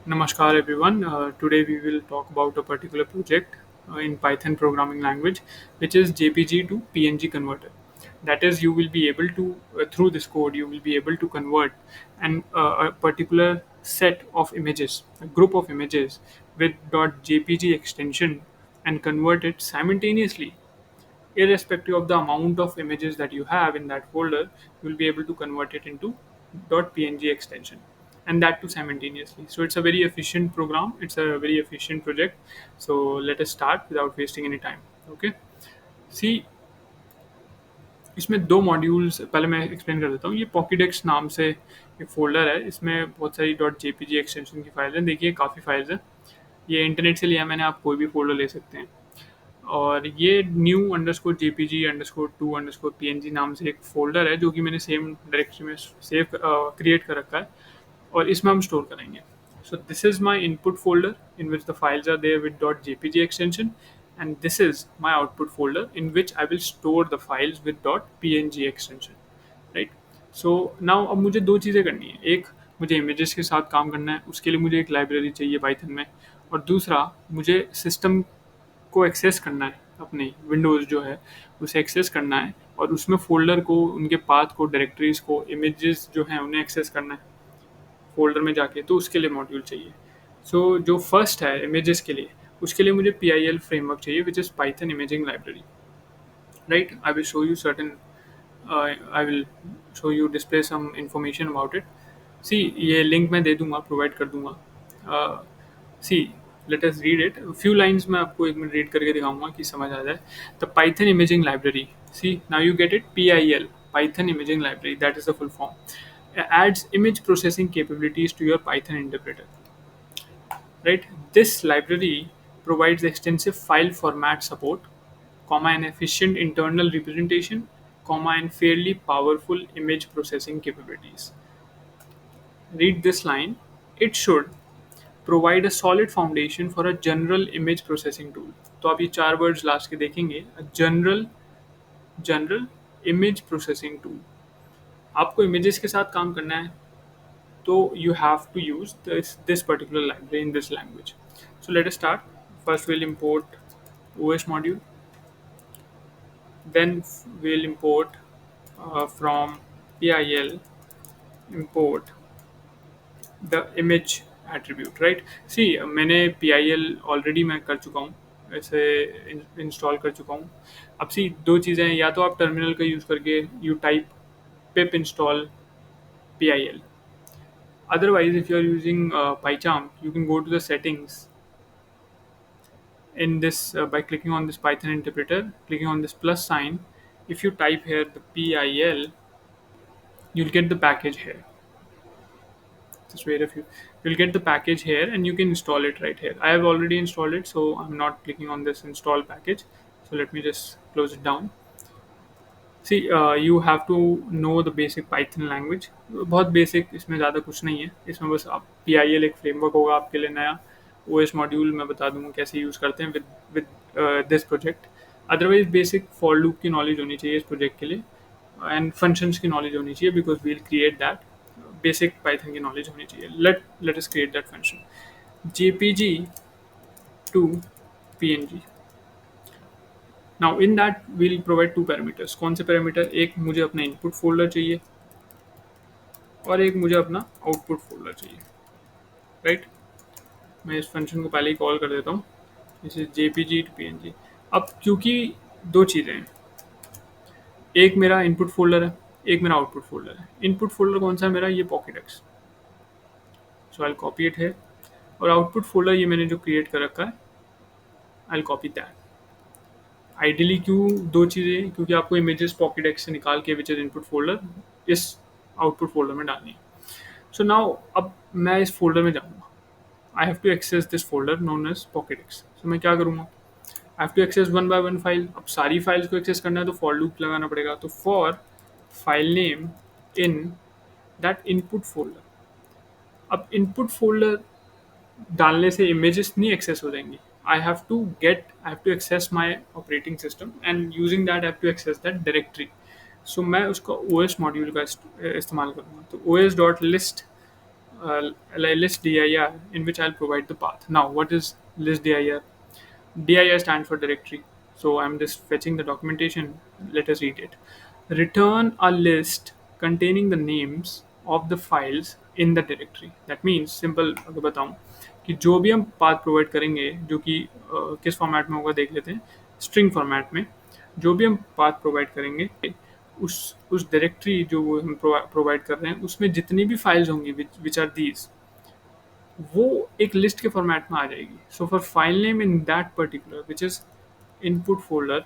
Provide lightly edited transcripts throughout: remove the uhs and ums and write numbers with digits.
Namaskar everyone. Today we will talk about a particular project in Python programming language, which is JPG to PNG converter. That is, you will be able to through this code you will be able to convert a particular set of images, a group of images with .jpg extension, and convert it simultaneously irrespective of the amount of images that you have in that folder. You will be able to convert it into .png extension, and that too simultaneously. So it's a very efficient program, it's a very efficient project. So let us start without wasting any time. Okay, see, इसमें दो modules पहले मैं explain कर देता हूँ. ये पॉकेडेक्स नाम से एक फोल्डर है, इसमें बहुत सारी .jpg एक्सटेंशन की फाइल है. देखिए काफ़ी फाइल्स हैं. ये इंटरनेट से लिया मैंने, आप कोई भी फोल्डर ले सकते हैं. और ये new underscore JPG underscore to underscore PNG नाम से एक फोल्डर है जो कि मैंने सेम डायरेक्टरी में सेव क्रिएट कर रखा है, और इसमें हम स्टोर करेंगे. So this is my input folder in which the files are there with .jpg extension, and this is my output folder in which I will store the files with .png extension, right? So now अब मुझे दो चीज़ें करनी है. एक, मुझे images के साथ काम करना है, उसके लिए मुझे एक लाइब्रेरी चाहिए पाइथन में. और दूसरा, मुझे सिस्टम को एक्सेस करना है, अपनी विंडोज़ जो है उसे एक्सेस करना है, और उसमें फ़ोल्डर को, उनके पाथ को, डायरेक्टरीज़ को, इमेजेस जो हैं उन्हें एक्सेस करना है फ़ोल्डर में जाके. तो उसके लिए मॉड्यूल चाहिए. सो जो फर्स्ट है इमेजेस के लिए, उसके लिए मुझे PIL फ्रेमवर्क चाहिए, which is Python imaging library, right? I will show you certain I will show you display some information about it. See, ये लिंक मैं दे दूंगा, प्रोवाइड कर दूंगा. See, let us read it. Few lines मैं आपको एक मिनट रीड करके दिखाऊंगा कि समझ आ जाए. The Python imaging library, see now you get it. PIL, Python imaging library, that is the full form, adds image processing capabilities to your Python interpreter, right? This library provides extensive file format support, comma, and efficient internal representation, comma, and fairly powerful image processing capabilities. Read this line. It should provide a solid foundation for a general image processing tool. तो आप ये चार words last के देखेंगे. General image processing tool. आपको images के साथ काम करना है, तो you have to use this particular library in this language. So let us start. First we'll import OS module, then we'll import from PIL import the image attribute, right? See, मैंने PIL already मैं कर चुका हूँ, ऐसे install कर चुका हूँ. अब सी, दो चीज़ें हैं. या तो आप टर्मिनल का यूज़ करके you type pip install PIL. Otherwise, if you are using PyCharm, you can go to the settings in this by clicking on this Python interpreter, clicking on this plus sign. If you type here the PIL, you'll get the package here. Just wait a few. You'll get the package here, and you can install it right here. I have already installed it, so I'm not clicking on this install package. So let me just close it down. See, you have to know the basic Python language. बहुत basic, इसमें ज़्यादा कुछ नहीं है. इसमें बस आप PIL एक फ्रेमवर्क होगा आपके लिए नया. OS मॉड्यूल मैं बता दूंगा कैसे यूज़ करते हैं with this project. Otherwise basic for loop की नॉलेज होनी चाहिए इस प्रोजेक्ट के लिए, एंड फंक्शंस की नॉलेज होनी चाहिए, because we'll create that. Basic Python की नॉलेज होनी चाहिए. Let us create that function. JPG to PNG. Now in that we'll provide two parameters. कौन से पैरामीटर? एक मुझे अपना इनपुट फोल्डर चाहिए, और एक मुझे अपना आउटपुट फोल्डर चाहिए, राइट? मैं इस फंक्शन को पहले ही कॉल कर देता हूँ. This is JPG to PNG. अब क्योंकि दो चीज़ें हैं, एक मेरा इनपुट फोल्डर है, एक मेरा आउटपुट फोल्डर है. इनपुट फोल्डर कौन सा है मेरा? ये पॉकेडेक्स. सो आई कॉपी इट है. और आउटपुट फोल्डर ये मैंने जो क्रिएट कर रखा है, आई कॉपी दैट. आइडियली क्यों दो चीज़ें? क्योंकि आपको इमेजेस पॉकेडेक्स से निकाल के विच इज इनपुट फोल्डर इस आउटपुट फोल्डर में डालनी है. सो नाउ अब मैं इस फोल्डर में जाऊँगा. I have to access this folder known as Pokedex. So मैं क्या करूँगा? I have to access one by one file. अब सारी फाइल्स को एक्सेस करना है तो फॉर लूप लगाना पड़ेगा. तो for file name in that input folder. अब इनपुट फोल्डर डालने से इमेजेस नहीं एक्सेस हो जाएंगी. I have to access my operating system, and using that I have to access that directory. So मैं उसका OS मॉड्यूल का इस्तेमाल करूँगा. तो os.list list dir in which I'll provide the path. Now, what is list dir? Dir stands for directory. So I'm just fetching the documentation. Let us read it. Return a list containing the names of the files in the directory. That means simple अगर बताऊं कि जो भी हम path provide करेंगे जो कि किस फॉर्मेट में होगा देख लेते हैं स्ट्रिंग फॉर्मेट में जो भी हम पाथ प्रोवाइड करेंगे उस डायरेक्टरी जो वो हम प्रोवाइड कर रहे हैं उसमें जितनी भी फाइल्स होंगी विच आर दीज वो एक लिस्ट के फॉर्मेट में आ जाएगी. So for file name in that particular which is input folder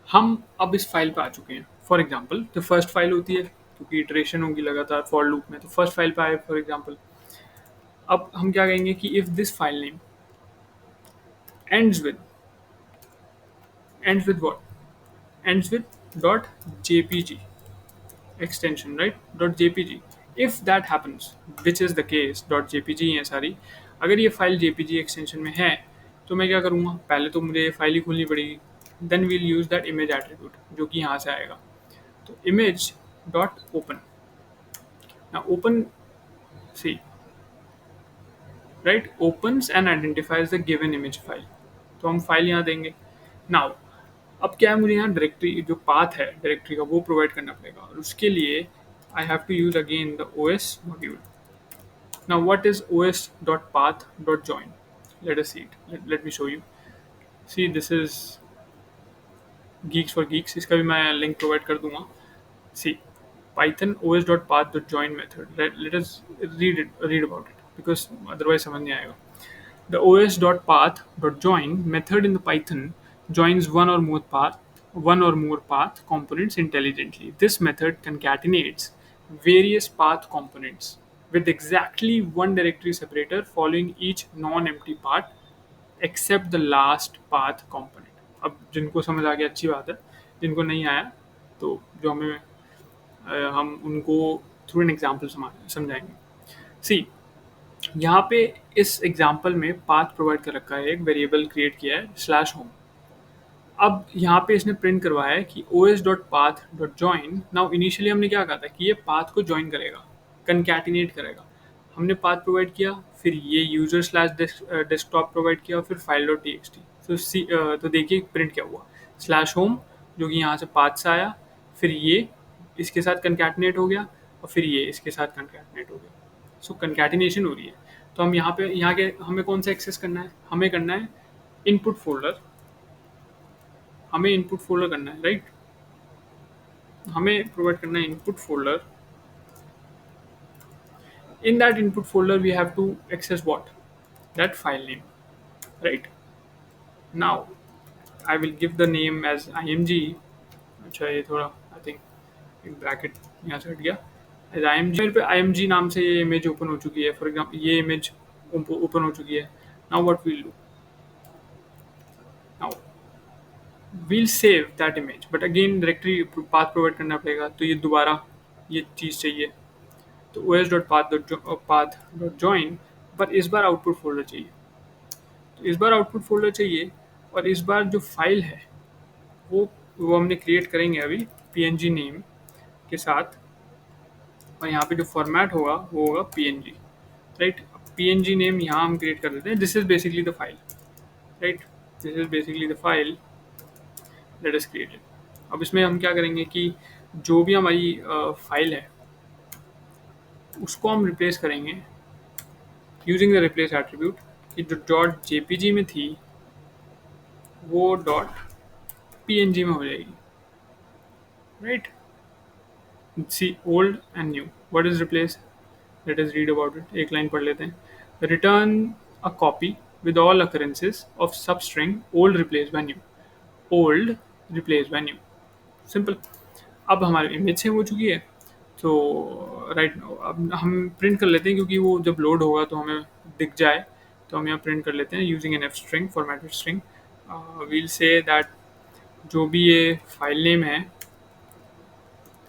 हम अब इस फाइल पे आ चुके हैं. फॉर एग्जाम्पल जो फर्स्ट फाइल होती है क्योंकि इटरेशन होगी लगातार फॉर लूप में तो फर्स्ट फाइल पे आए फॉर एग्जाम्पल. अब हम क्या कहेंगे कि if this file name ends with ends with what ends with dot jpg extension, right? dot jpg. If that happens, which is the case, dot jpg है सारी. अगर ये फाइल jpg एक्सटेंशन में है तो मैं क्या करूँगा पहले तो मुझे ये फाइल ही खोलनी पड़ेगी. Then we'll use that image attribute जो कि यहाँ से आएगा. तो इमेज डॉट ओपन. ना open see right opens and identifies the given image file. तो हम फाइल यहाँ देंगे. नाउ अब क्या है मुझे यहाँ डायरेक्टरी जो पाथ है डायरेक्टरी का वो प्रोवाइड करना पड़ेगा और उसके लिए I have to use again the OS module. Now what is OS dot path dot join. Let us see it. Let me show you. See this is Geeks for Geeks. इसका भी मैं link provide कर दूंगा. सी python os.path.join method. Let us read about it because otherwise समझ नहीं आएगा. The os.path.join method in the Python joins one or more path components intelligently. This method concatenates various path components with exactly one directory separator following each non-empty part except the last path component. अब जिनको समझ आ गया अच्छी बात है. जिनको नहीं आया तो जो हमें हम उनको थ्रू एन एग्जाम्पल समझाएंगे. सी यहाँ पे इस एग्जाम्पल में पाथ प्रोवाइड कर रखा है एक वेरिएबल क्रिएट किया है स्लैश होम. अब यहाँ पे इसने प्रिंट करवाया है कि os dot path dot join. Now initially हमने क्या कहा था कि ये पाथ को ज्वाइन करेगा कंकैटिनेट करेगा. हमने पाथ प्रोवाइड किया फिर ये यूजर स्लैश डेस्कटॉप प्रोवाइड किया फिर file dot T x T. तो देखिए प्रिंट क्या हुआ स्लैश होम जो कि यहाँ से पाथ से आया फिर ये इसके साथ कंकैटिनेट हो गया और फिर ये इसके साथ कंकैटिनेट हो गया. सो कंकैटिनेशन हो रही है. तो हम यहाँ पे यहाँ के हमें कौन सा एक्सेस करना है हमें करना है इनपुट फोल्डर. हमें इनपुट फोल्डर करना है राइट. हमें प्रोवाइड करना है input folder. In that input folder we have to access what that file name right. Now I will give the name as img. अच्छा ये थोड़ा आई थिंक एक ब्रैकेट यहाँ से हट गया. एज img मेरे पे img नाम से ये इमेज ओपन हो चुकी है. फॉर एग्जाम्पल ये इमेज ओपन हो चुकी है. Now what we'll do now we'll save that image but again directory path provide करना पड़ेगा तो ये दोबारा ये चीज़ चाहिए. तो os.path.join पर इस बार आउटपुट फोल्डर चाहिए. तो इस बार आउटपुट फोल्डर चाहिए और इस बार जो फाइल है वो हमने क्रिएट करेंगे अभी png नेम के साथ. और यहाँ पे जो फॉर्मेट होगा वो होगा png राइट. png नेम यहाँ हम क्रिएट कर देते हैं. This is basically the file write. This is basically the file. Late us create it. अब इसमें हम क्या करेंगे कि जो भी हमारी फाइल है उसको हम रिप्लेस करेंगे यूजिंग द रिप्लेस एट्रीब्यूट कि जो डॉट जेपीजी में थी वो डॉट पीएनजी में हो जाएगी right. See old and new. What is replace. Let us read about it. एक लाइन पढ़ लेते हैं. Return a copy with all occurrences of substring old replace by new. Old replace by new. Simple. अब हमारी image save हो चुकी है. तो राइट अब हम प्रिंट कर लेते हैं क्योंकि वो जब लोड होगा तो हमें दिख जाए. तो हम यहाँ प्रिंट कर लेते हैं using an F string formatted string. We'll say that जो भी ये फाइल नेम है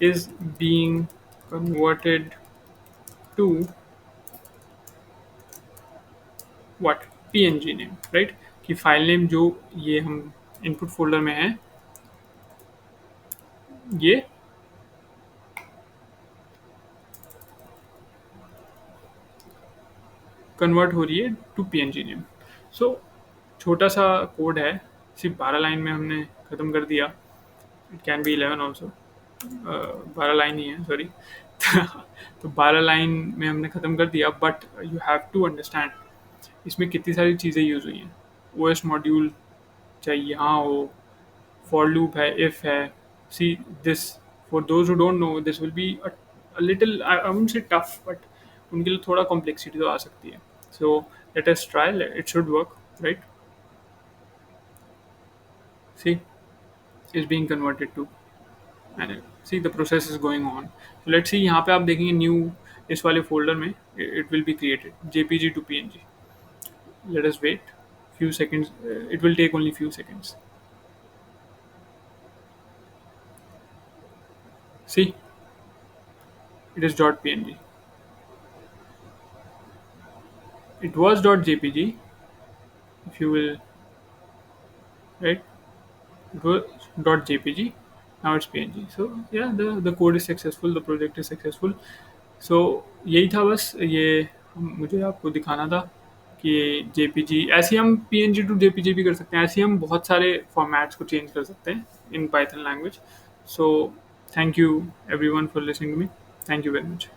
is being converted to what PNG name right. कि फाइल नेम जो ये हम इनपुट फोल्डर में है ये कन्वर्ट हो रही है टू पीएनजी नेम. सो छोटा सा कोड है, सिर्फ 12 लाइन में हमने ख़त्म कर दिया. It can be 11 also. 12 line ही है, सॉरी. तो 12 लाइन में हमने ख़त्म कर दिया, but you have to understand इसमें कितनी सारी चीज़ें यूज़ हुई हैं. ओ एस मॉड्यूल चाहिए यहाँ हो, फॉर लूप है, इफ़ है. See this, for those who don't know, this will be a little, I wouldn't say tough, but उनके लिए थोड़ा कॉम्प्लेक्सिटी तो आ सकती है. So let us try, it should work, right. See is being converted to, and see the process is going on. So let's see, यहाँ पे आप देखेंगे न्यू इस वाले फोल्डर में it will be created jpg to png. Let us wait few seconds. It will take only few seconds. See, it is .png. It was .jpg, if you will, right. It was .jpg, now it's png. So yeah, the code is successful, the project is successful. सो यही था बस, ये मुझे आपको दिखाना था कि JPG ऐसे हम पीएनजी टू जेपीजी भी कर सकते हैं, ऐसे हम बहुत सारे फॉर्मेट्स को चेंज कर सकते हैं in Python language. So thank you everyone for listening to me. Thank you very much.